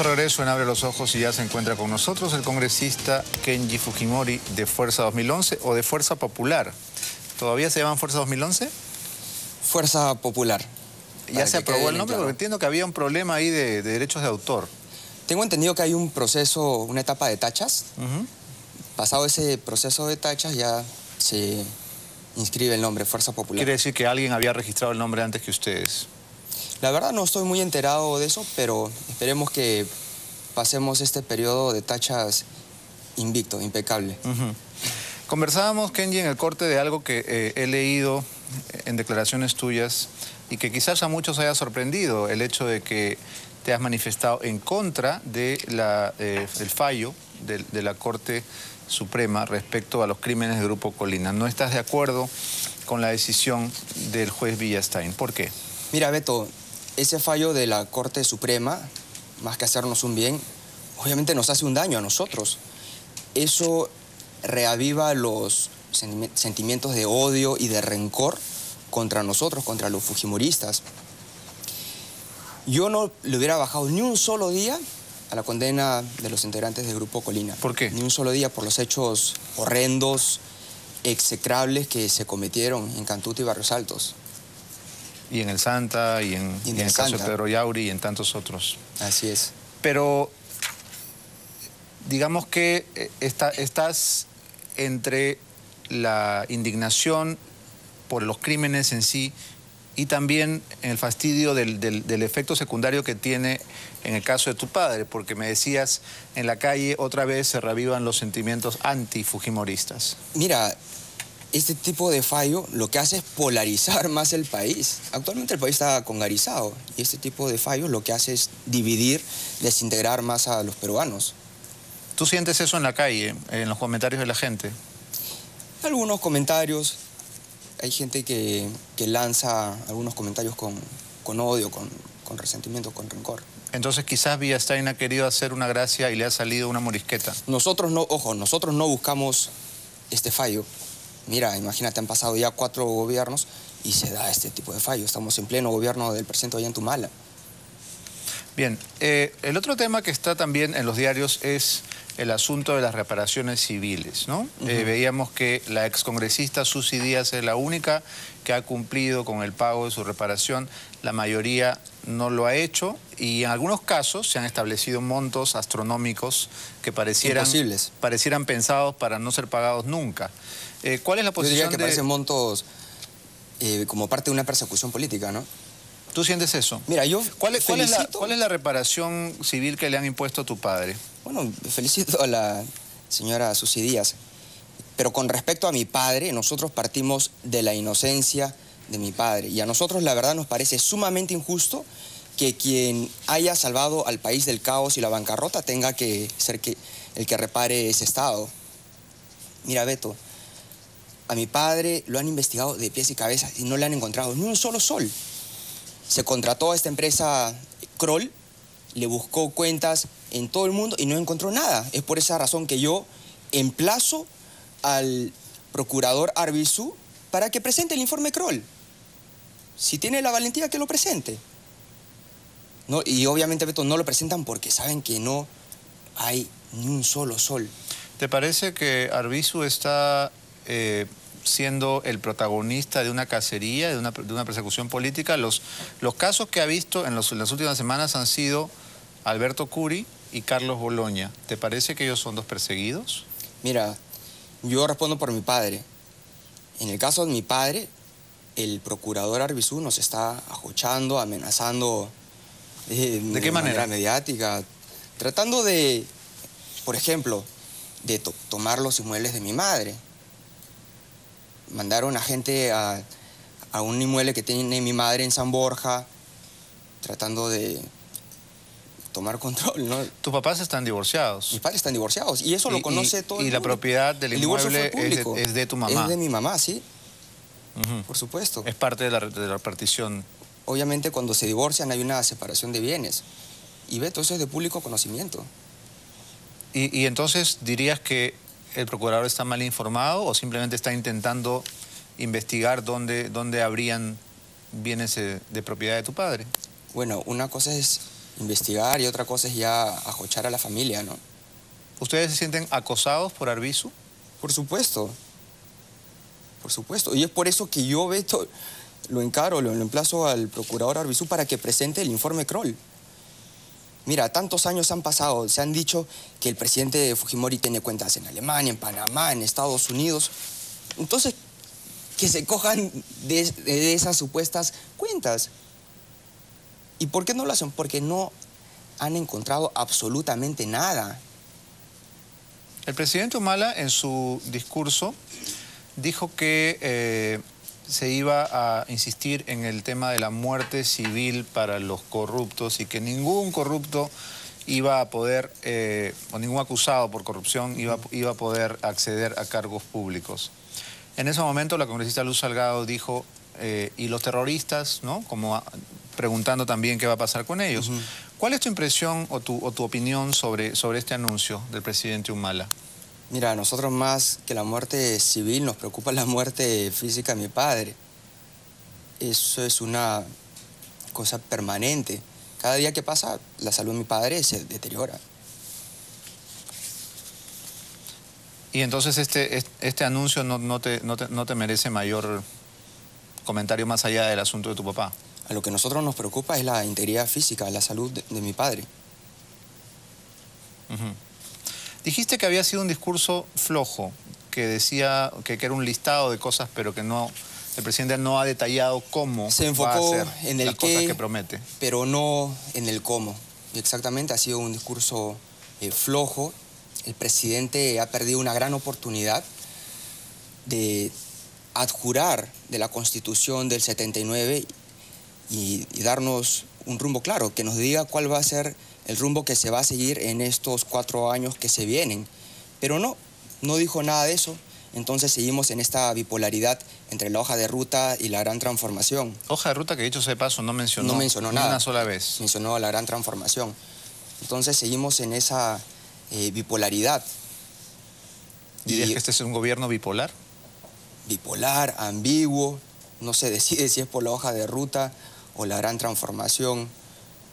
Estamos de regreso en Abre los Ojos y ya se encuentra con nosotros el congresista Kenji Fujimori de Fuerza 2011 o de Fuerza Popular. ¿Todavía se llaman Fuerza 2011? Fuerza Popular. ¿Ya se aprobó el nombre? Porque entiendo que había un problema ahí de derechos de autor. Tengo entendido que hay un proceso, una etapa de tachas. Pasado ese proceso de tachas ya se inscribe el nombre Fuerza Popular. Quiere decir que alguien había registrado el nombre antes que ustedes. La verdad no estoy muy enterado de eso, pero esperemos que pasemos este periodo de tachas invicto, impecable. Conversábamos, Kenji, en el corte de algo que he leído en declaraciones tuyas y que quizás a muchos haya sorprendido, el hecho de que te has manifestado en contra de el fallo de la Corte Suprema respecto a los crímenes del Grupo Colina. No estás de acuerdo con la decisión del juez Villastein. ¿Por qué? Mira, Beto, ese fallo de la Corte Suprema, más que hacernos un bien, obviamente nos hace un daño a nosotros. Eso reaviva los sentimientos de odio y de rencor contra nosotros, contra los fujimoristas. Yo no le hubiera bajado ni un solo día a la condena de los integrantes del Grupo Colina. ¿Por qué? Ni un solo día por los hechos horrendos, execrables que se cometieron en Cantuta y Barrios Altos. Y en el Santa, y en el caso de Pedro Yauri y en tantos otros. Así es. Pero digamos que estás entre la indignación por los crímenes en sí y también en el fastidio del efecto secundario que tiene en el caso de tu padre, porque me decías, en la calle otra vez se reavivan los sentimientos anti-fujimoristas. Mira, este tipo de fallo lo que hace es polarizar más el país. Actualmente el país está congarizado y este tipo de fallos lo que hace es dividir, desintegrar más a los peruanos. ¿Tú sientes eso en la calle, en los comentarios de la gente? Algunos comentarios, hay gente que lanza algunos comentarios con odio, con resentimiento, con rencor. Entonces quizás Villastein ha querido hacer una gracia y le ha salido una morisqueta. Nosotros no, ojo, nosotros no buscamos este fallo. Mira, imagínate, han pasado ya 4 gobiernos y se da este tipo de fallo. Estamos en pleno gobierno del presidente Ollantumala. Bien, el otro tema que está también en los diarios es el asunto de las reparaciones civiles, ¿no? Veíamos que la excongresista Susy Díaz es la única que ha cumplido con el pago de su reparación. La mayoría no lo ha hecho y en algunos casos se han establecido montos astronómicos que parecieran pensados para no ser pagados nunca. ¿Cuál es la posición? Yo diría que parecen montos como parte de una persecución política, ¿no? ¿Tú sientes eso? Mira, yo ¿Cuál es la reparación civil que le han impuesto a tu padre? Bueno, felicito a la señora Susy Díaz, pero con respecto a mi padre, nosotros partimos de la inocencia de mi padre y a nosotros la verdad nos parece sumamente injusto que quien haya salvado al país del caos y la bancarrota tenga que ser el que repare ese estado. Mira, Beto, a mi padre lo han investigado de pies y cabezas y no le han encontrado ni un solo sol. Se contrató a esta empresa Kroll, le buscó cuentas en todo el mundo y no encontró nada. Es por esa razón que yo emplazo al procurador Arbizu para que presente el informe Kroll. Si tiene la valentía, que lo presente. No, y obviamente, Beto, no lo presentan porque saben que no hay ni un solo sol. ¿Te parece que Arbizu está siendo el protagonista de una cacería, de una persecución política? Los casos que ha visto en las últimas semanas han sido Alberto Curi y Carlos Boloña. ¿Te parece que ellos son dos perseguidos? Mira, yo respondo por mi padre. En el caso de mi padre, el procurador Arbizu nos está ajochando, amenazando ¿De qué manera mediática, tratando de, por ejemplo, de tomar los inmuebles de mi madre. Mandaron a gente a un inmueble que tiene mi madre en San Borja, tratando de tomar control, ¿no? ¿Tus papás están divorciados? Mis padres están divorciados y eso lo conoce todo el mundo. ¿Y la propiedad del inmueble es de tu mamá? Es de mi mamá, sí. Por supuesto. Es parte de la repartición. Obviamente cuando se divorcian hay una separación de bienes. Y Beto, eso es de público conocimiento. ¿Y entonces dirías que el procurador está mal informado o simplemente está intentando investigar dónde habrían bienes de propiedad de tu padre? Bueno, una cosa es investigar y otra cosa es ya ajochar a la familia, ¿no? ¿Ustedes se sienten acosados por Arvizu? Por supuesto. Por supuesto. Y es por eso que yo, Beto, lo encaro, lo emplazo al procurador Arvizu para que presente el informe Kroll. Mira, tantos años han pasado, se han dicho que el presidente Fujimori tiene cuentas en Alemania, en Panamá, en Estados Unidos. Entonces, que se cojan de esas supuestas cuentas. ¿Y por qué no lo hacen? Porque no han encontrado absolutamente nada. El presidente Humala, en su discurso, dijo que se iba a insistir en el tema de la muerte civil para los corruptos y que ningún corrupto iba a poder, o ningún acusado por corrupción iba a poder acceder a cargos públicos. En ese momento la congresista Luz Salgado dijo, y los terroristas, ¿no? Como preguntando también qué va a pasar con ellos. ¿Cuál es tu impresión o tu opinión sobre este anuncio del presidente Humala? Mira, a nosotros más que la muerte civil nos preocupa la muerte física de mi padre. Eso es una cosa permanente. Cada día que pasa, la salud de mi padre se deteriora. Y entonces este anuncio no te merece mayor comentario más allá del asunto de tu papá. A lo que a nosotros nos preocupa es la integridad física, la salud de mi padre. Dijiste que había sido un discurso flojo, que decía que era un listado de cosas, pero que no, el presidente no ha detallado cómo se enfocó va a hacer en el las cosas que promete. Pero no en el cómo. Y exactamente, ha sido un discurso flojo. El presidente ha perdido una gran oportunidad de adjurar de la Constitución del 79 y darnos un rumbo claro, que nos diga cuál va a ser el rumbo que se va a seguir en estos 4 años que se vienen. Pero no dijo nada de eso. Entonces seguimos en esta bipolaridad entre la hoja de ruta y la gran transformación. Hoja de ruta que, dicho sea de paso, no mencionó nada. Una sola vez. Mencionó la gran transformación. Entonces seguimos en esa bipolaridad. ¿Dirías que este es un gobierno bipolar? Bipolar, ambiguo, no se decide si es por la hoja de ruta o la gran transformación.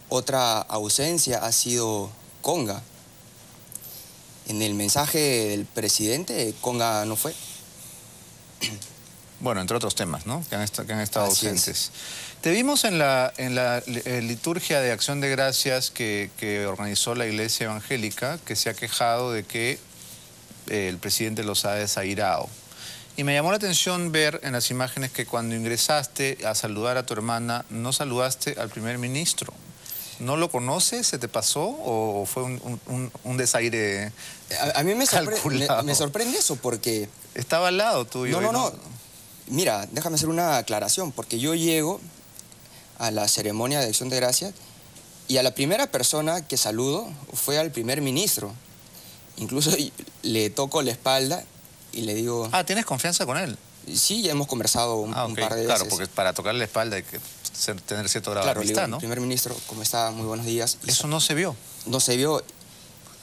Otra ausencia ha sido Conga. En el mensaje del presidente, Conga no fue. Bueno, entre otros temas, ¿no? Que han estado Así ausentes. Es. Te vimos en la liturgia de Acción de Gracias que organizó la Iglesia Evangélica, que se ha quejado de que el presidente los ha desairado. Y me llamó la atención ver en las imágenes que cuando ingresaste a saludar a tu hermana, no saludaste al primer ministro. ¿No lo conoces? ¿Se te pasó? ¿O fue un desaire a mí calculado? me sorprende eso porque... Estaba al lado tuyo. No. Mira, déjame hacer una aclaración, porque yo llego a la ceremonia de Acción de Gracias y a la primera persona que saludo fue al primer ministro. Incluso le toco la espalda y le digo... Ah, ¿tienes confianza con él? Sí, ya hemos conversado un par de veces. Claro, porque para tocarle la espalda hay que tener cierto grado de amistad, ¿no? El primer ministro, ¿cómo está? Muy buenos días. Eso no se vio. No se vio.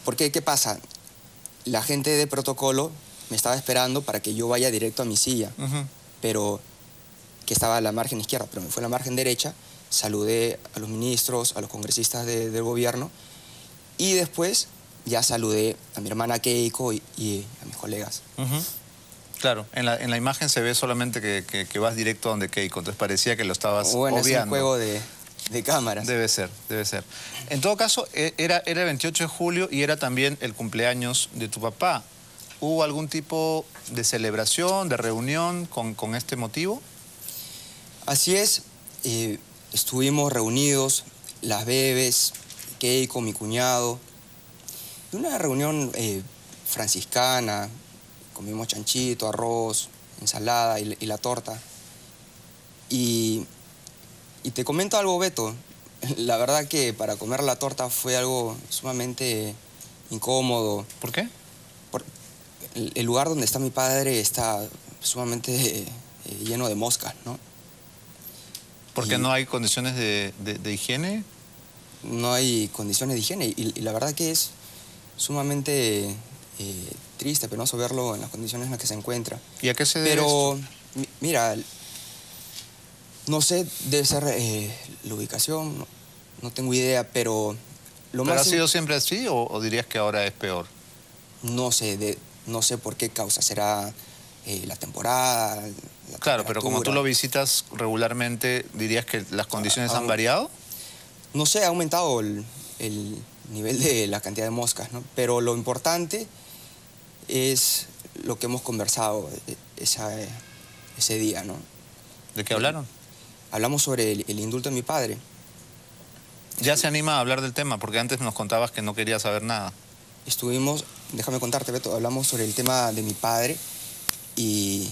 Porque, ¿qué pasa? La gente de protocolo me estaba esperando para que yo vaya directo a mi silla, pero que estaba a la margen izquierda, pero me fue a la margen derecha, saludé a los ministros, a los congresistas del gobierno, y después ya saludé a mi hermana Keiko y a mis colegas. Claro, en la imagen se ve solamente que vas directo a donde Keiko, entonces parecía que lo estabas obviando. Es un juego de cámaras. Debe ser. En todo caso, era el 28 de julio y era también el cumpleaños de tu papá. ¿Hubo algún tipo de celebración, de reunión con este motivo? Así es, estuvimos reunidos, las bebés, Keiko, mi cuñado, una reunión franciscana. Comimos chanchito, arroz, ensalada y la torta. Y te comento algo, Beto. La verdad que para comer la torta fue algo sumamente incómodo. ¿Por qué? El lugar donde está mi padre está sumamente lleno de moscas, ¿no? ¿Porque no hay condiciones de higiene? No hay condiciones de higiene y la verdad que es sumamente... triste, penoso verlo en las condiciones en las que se encuentra. ¿Y a qué se debe esto? Mira, no sé, debe ser la ubicación, No tengo idea, pero lo ¿Pero más... ha sido siempre así o dirías que ahora es peor? No sé, no sé por qué causa. ¿Será la temporada, la Claro, pero como tú temperatura? lo visitas regularmente, ¿dirías que las condiciones han variado? No sé, ha aumentado el nivel de la cantidad de moscas, ¿no? Pero lo importante es lo que hemos conversado ese día, ¿no? ¿De qué hablaron? Hablamos sobre el indulto de mi padre. Ya se anima a hablar del tema, porque antes nos contabas que no quería saber nada. Estuvimos, déjame contarte, Beto, hablamos sobre el tema de mi padre y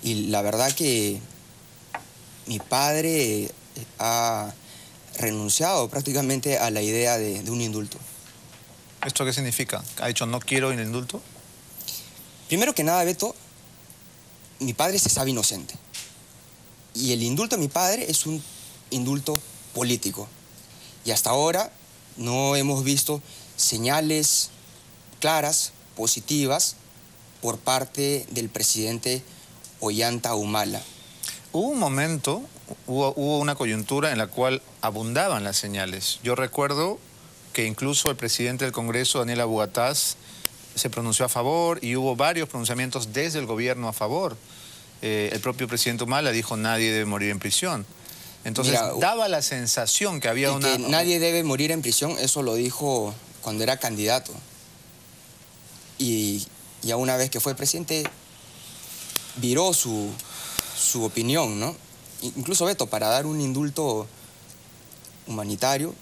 la verdad que mi padre ha renunciado prácticamente a la idea de un indulto. ¿Esto qué significa? ¿Ha dicho no quiero el indulto? Primero que nada, Beto, mi padre se sabe inocente. Y el indulto de mi padre es un indulto político. Y hasta ahora no hemos visto señales claras, positivas, por parte del presidente Ollanta Humala. Hubo un momento, hubo una coyuntura en la cual abundaban las señales. Yo recuerdo que incluso el presidente del Congreso, Daniel Abugataz, se pronunció a favor y hubo varios pronunciamientos desde el gobierno a favor. El propio presidente Humala dijo nadie debe morir en prisión. Entonces Mira, daba la sensación que había una... que nadie debe morir en prisión, eso lo dijo cuando era candidato. Y ya una vez que fue presidente, viró su opinión, ¿no? Incluso, Beto, para dar un indulto humanitario,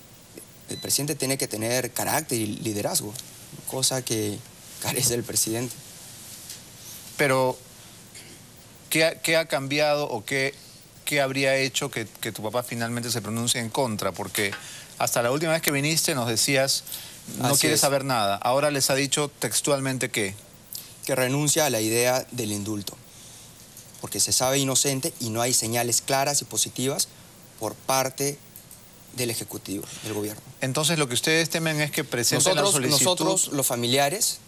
el presidente tiene que tener carácter y liderazgo, cosa que carece el presidente. Pero, ¿qué ha cambiado o qué habría hecho que tu papá finalmente se pronuncie en contra? Porque hasta la última vez que viniste nos decías, no quieres saber nada. Ahora les ha dicho textualmente ¿qué? Que renuncia a la idea del indulto, porque se sabe inocente y no hay señales claras y positivas por parte del Ejecutivo, del gobierno. Entonces lo que ustedes temen es que presenten la solicitud... Nosotros, los familiares,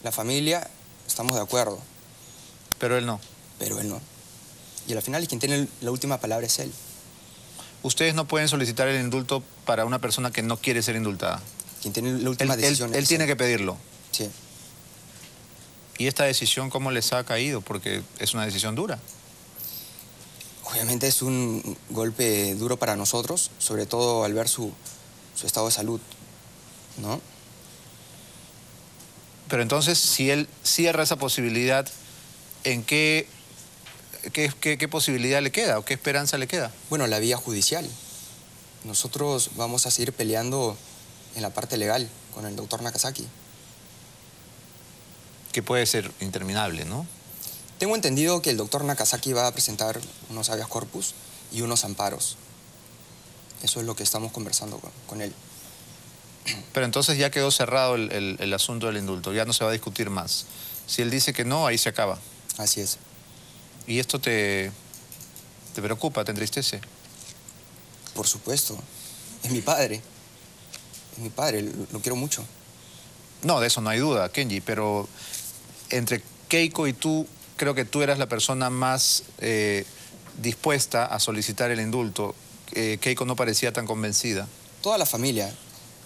la familia, estamos de acuerdo. Pero él no. Pero él no. Y al final quien tiene la última palabra es él. Ustedes no pueden solicitar el indulto para una persona que no quiere ser indultada. Quien tiene la última decisión es él tiene que pedirlo. Sí. ¿Y esta decisión cómo les ha caído? Porque es una decisión dura. Obviamente es un golpe duro para nosotros, sobre todo al ver su estado de salud, ¿no? Pero entonces, si él cierra esa posibilidad, ¿en qué posibilidad le queda o qué esperanza le queda? Bueno, la vía judicial. Nosotros vamos a seguir peleando en la parte legal con el doctor Nakazaki. Que puede ser interminable, ¿no? Tengo entendido que el doctor Nakazaki va a presentar unos habeas corpus y unos amparos. Eso es lo que estamos conversando con él. Pero entonces ya quedó cerrado el asunto del indulto, ya no se va a discutir más. Si él dice que no, ahí se acaba. Así es. ¿Y esto te preocupa, te entristece? Por supuesto. Es mi padre. Es mi padre, lo quiero mucho. No, de eso no hay duda, Kenji, pero entre Keiko y tú, creo que tú eras la persona más dispuesta a solicitar el indulto. Keiko no parecía tan convencida. Toda la familia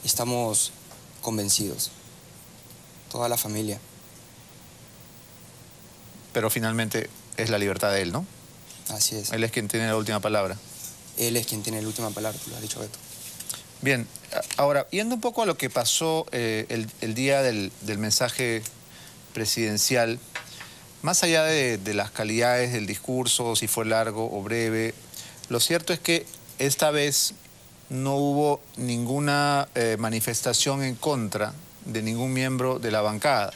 estamos convencidos. Toda la familia. Pero finalmente es la libertad de él, ¿no? Así es. Él es quien tiene la última palabra. Él es quien tiene la última palabra, tú lo has dicho, Beto. Bien, ahora, yendo un poco a lo que pasó el día del mensaje presidencial, más allá de las calidades del discurso, si fue largo o breve, lo cierto es que esta vez no hubo ninguna manifestación en contra de ningún miembro de la bancada.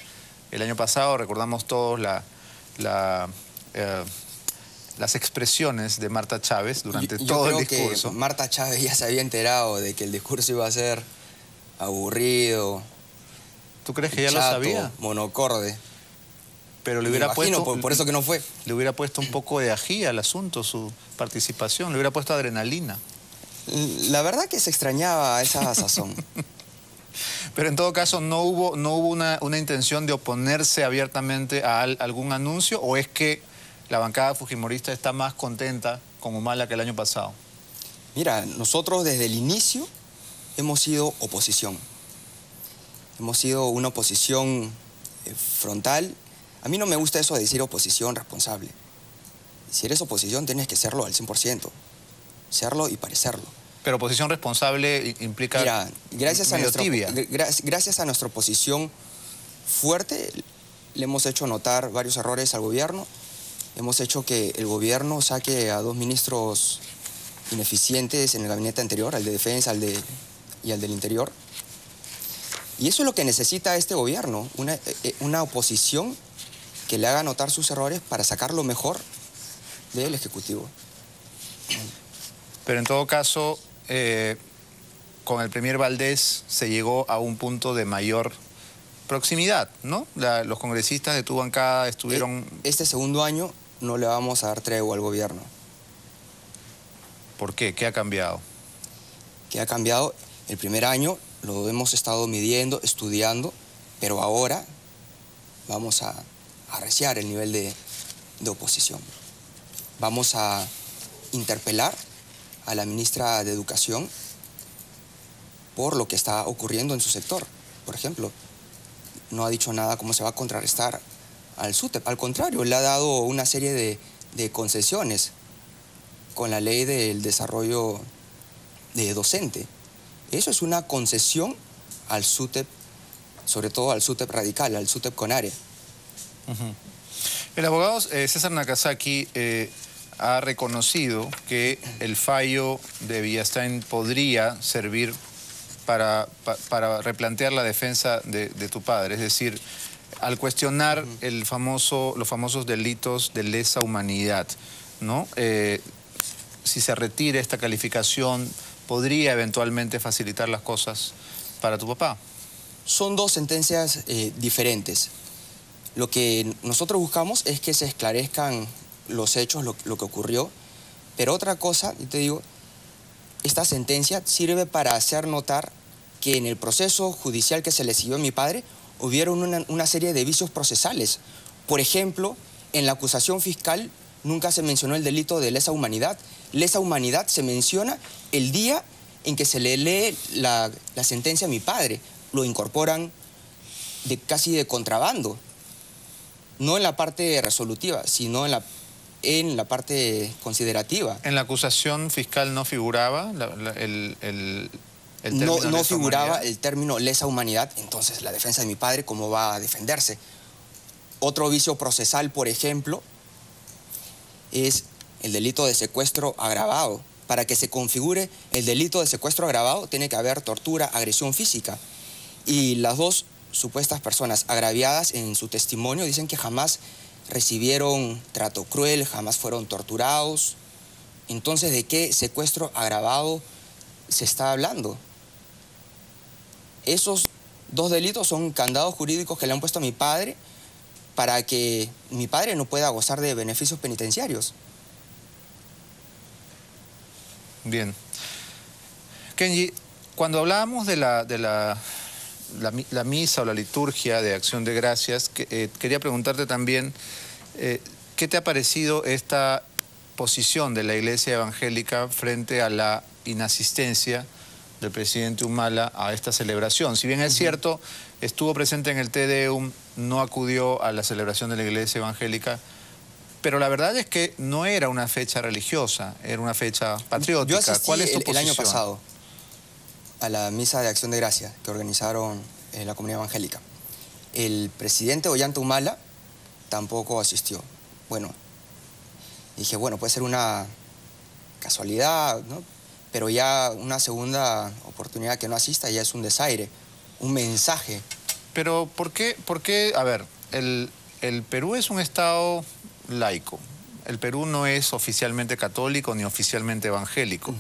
El año pasado recordamos todos las expresiones de Marta Chávez durante todo el discurso. Yo creo que Marta Chávez ya se había enterado de que el discurso iba a ser aburrido. ¿Tú crees que ya chato, lo sabía? Monocorde. Pero le hubiera puesto... por eso que no fue. Le hubiera puesto un poco de ají al asunto, su participación. Le hubiera puesto adrenalina. La verdad que se extrañaba esa sazón. Pero en todo caso, ¿no hubo una intención de oponerse abiertamente a algún anuncio? ¿O es que la bancada fujimorista está más contenta con Humala que el año pasado? Mira, nosotros desde el inicio hemos sido oposición. Hemos sido una oposición frontal. A mí no me gusta eso de decir oposición responsable. Si eres oposición tienes que serlo al 100%. Serlo y parecerlo. Pero oposición responsable implica... Mira, gracias a nuestra oposición fuerte, le hemos hecho notar varios errores al gobierno. Hemos hecho que el gobierno saque a 2 ministros ineficientes en el gabinete anterior, al de Defensa y al del Interior. Y eso es lo que necesita este gobierno, una oposición que le haga notar sus errores para sacar lo mejor del Ejecutivo. Pero en todo caso, con el premier Valdés se llegó a un punto de mayor proximidad, ¿no? Los congresistas de tu bancada estuvieron... Este segundo año no le vamos a dar tregua al gobierno. ¿Por qué? ¿Qué ha cambiado? ¿Qué ha cambiado? El primer año lo hemos estado midiendo, estudiando, pero ahora vamos a arreciar el nivel de oposición. Vamos a interpelar a la ministra de Educación por lo que está ocurriendo en su sector. Por ejemplo, no ha dicho nada cómo se va a contrarrestar al SUTEP. Al contrario, le ha dado una serie de concesiones con la ley del desarrollo docente. Eso es una concesión al SUTEP, sobre todo al SUTEP radical, al SUTEP CONARE. El abogado César Nakazaki ha reconocido que el fallo de Villestein podría servir para replantear la defensa de tu padre. Es decir, al cuestionar los famosos delitos de lesa humanidad, ¿no? Si se retira esta calificación, ¿podría eventualmente facilitar las cosas para tu papá? Son 2 sentencias diferentes. Lo que nosotros buscamos es que se esclarezcan los hechos, lo que ocurrió. Pero otra cosa, yo te digo, esta sentencia sirve para hacer notar que en el proceso judicial que se le siguió a mi padre hubieron una serie de vicios procesales. Por ejemplo, en la acusación fiscal nunca se mencionó el delito de lesa humanidad. Lesa humanidad se menciona el día en que se le lee la sentencia a mi padre. Lo incorporan casi de contrabando. No en la parte resolutiva, sino en la parte considerativa. ¿En la acusación fiscal no figuraba el término no figuraba humanidad? El término lesa humanidad, entonces la defensa de mi padre, ¿cómo va a defenderse? Otro vicio procesal, por ejemplo, es el delito de secuestro agravado. Para que se configure el delito de secuestro agravado, tiene que haber tortura, agresión física. Y las 2 supuestas personas agraviadas en su testimonio dicen que jamás recibieron trato cruel, jamás fueron torturados. Entonces, ¿de qué secuestro agravado se está hablando? Esos 2 delitos son candados jurídicos que le han puesto a mi padre para que mi padre no pueda gozar de beneficios penitenciarios. Bien. Kenji, cuando hablábamos de la misa o la liturgia de Acción de Gracias, quería preguntarte también, ¿qué te ha parecido esta posición de la Iglesia Evangélica frente a la inasistencia del presidente Humala a esta celebración? Si bien es cierto, estuvo presente en el Te Deum, no acudió a la celebración de la Iglesia Evangélica, pero la verdad es que no era una fecha religiosa, era una fecha patriótica. Yo asistí ¿Cuál es tu posición? el año pasado a la misa de Acción de Gracia que organizaron la comunidad evangélica. El presidente Ollanta Humala tampoco asistió. Bueno, dije, bueno, puede ser una casualidad, ¿no? Pero ya una segunda oportunidad que no asista ya es un desaire, un mensaje. Pero ¿por qué? A ver, el Perú es un estado laico. El Perú no es oficialmente católico ni oficialmente evangélico.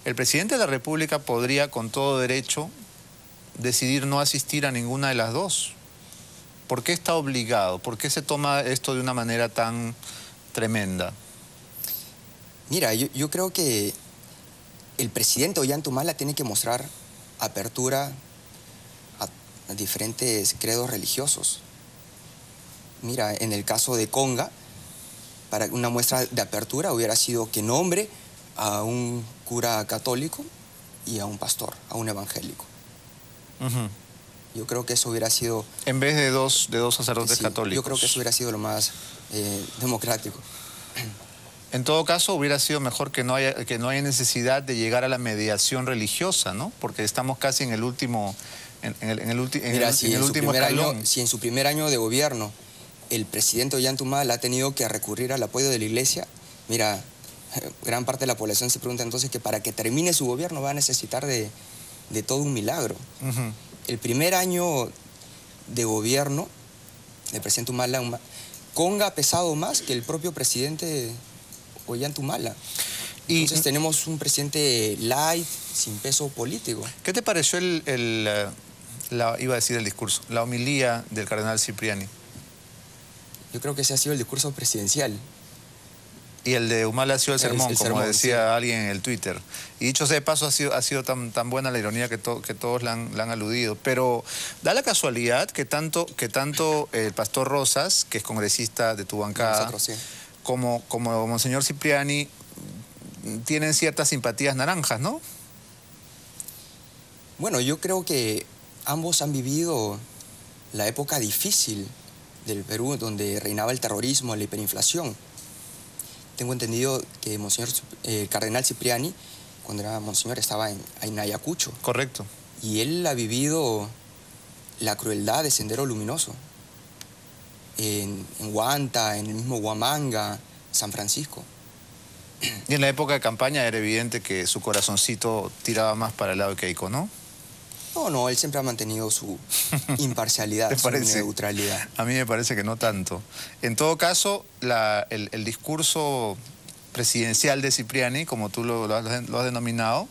El presidente de la República podría, con todo derecho, decidir no asistir a ninguna de las 2. ¿Por qué está obligado? ¿Por qué se toma esto de una manera tan tremenda? Mira, yo creo que el presidente Ollanta Humala tiene que mostrar apertura a diferentes credos religiosos. Mira, en el caso de Conga, para una muestra de apertura hubiera sido que nombre a un cura católico y a un pastor, a un evangélico. Yo creo que eso hubiera sido... En vez de dos sacerdotes sí, católicos. Yo creo que eso hubiera sido lo más democrático. En todo caso, hubiera sido mejor que no haya necesidad de llegar a la mediación religiosa, ¿no? Porque estamos casi en el último, escalón. Si en su primer año de gobierno el presidente Ollantaytamala ha tenido que recurrir al apoyo de la iglesia, mira, gran parte de la población se pregunta entonces que para que termine su gobierno va a necesitar de todo un milagro. El primer año de gobierno del presidente Humala, Conga ha pesado más que el propio presidente Ollantaytamala. Entonces tenemos un presidente light, sin peso político. ¿Qué te pareció iba a decir el discurso, la homilía del cardenal Cipriani? Yo creo que ese ha sido el discurso presidencial. Y el de Humala ha sido el sermón, como sermón, decía sí. Alguien en el Twitter. Y dicho sea de paso, ha sido tan buena la ironía que todos la han aludido. Pero da la casualidad que tanto el pastor Rosas, que es congresista de tu bancada, Nosotros, sí, como Monseñor Cipriani, tienen ciertas simpatías naranjas, ¿no? Bueno, yo creo que ambos han vivido la época difícil del Perú, donde reinaba el terrorismo, la hiperinflación. Tengo entendido que Cardenal Cipriani, cuando era monseñor, estaba en Ayacucho. Correcto. Y él ha vivido la crueldad de Sendero Luminoso. En Huanta, en el mismo Huamanga, San Francisco. Y en la época de campaña era evidente que su corazoncito tiraba más para el lado de Keiko, ¿no? No, él siempre ha mantenido su imparcialidad, su neutralidad. A mí me parece que no tanto. En todo caso, el discurso presidencial de Cipriani, como tú lo has denominado,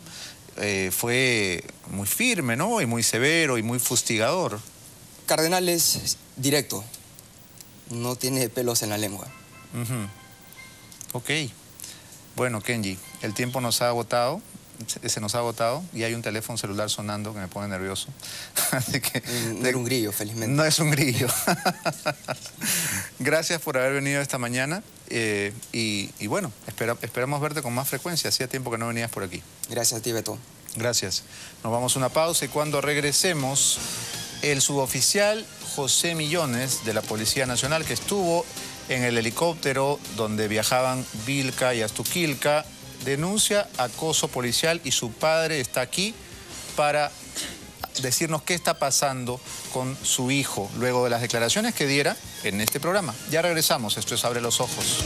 fue muy firme, ¿no? Y muy severo y muy fustigador. Cardenal es directo, no tiene pelos en la lengua. Ok. Bueno, Kenji, el tiempo nos ha agotado. Se nos ha agotado y hay un teléfono celular sonando que me pone nervioso. Así que, no era un grillo, felizmente. No es un grillo. Gracias por haber venido esta mañana y bueno, esperamos verte con más frecuencia. Hacía tiempo que no venías por aquí. Gracias a ti, Beto. Gracias. Nos vamos a una pausa y cuando regresemos, el suboficial José Millones de la Policía Nacional, que estuvo en el helicóptero donde viajaban Vilca y Astuquilca, denuncia acoso policial y su padre está aquí para decirnos qué está pasando con su hijo luego de las declaraciones que diera en este programa. Ya regresamos, esto es Abre los Ojos.